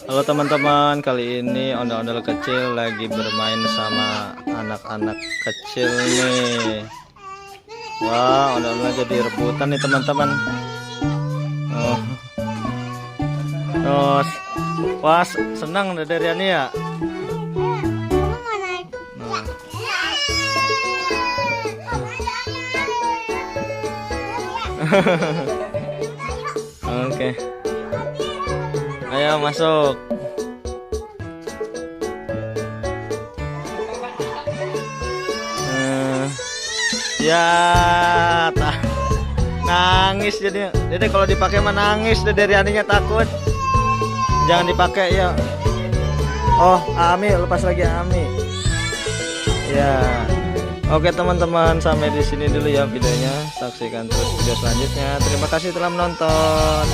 Halo teman-teman, kali ini ondel-ondel kecil lagi bermain sama anak-anak kecil nih. Wah, ondel-ondel jadi rebutan nih teman-teman. Oh, oh, wah senang dari Riani ya. Oke, ayo masuk. Ya, nangis jadi. Dede kalau dipakai mah nangis. Dede Rianinya takut. Jangan dipakai ya. Oh, Ami lepas lagi Ami. Ya. Oke teman-teman, sampai di sini dulu ya videonya. Saksikan terus video selanjutnya. Terima kasih telah menonton.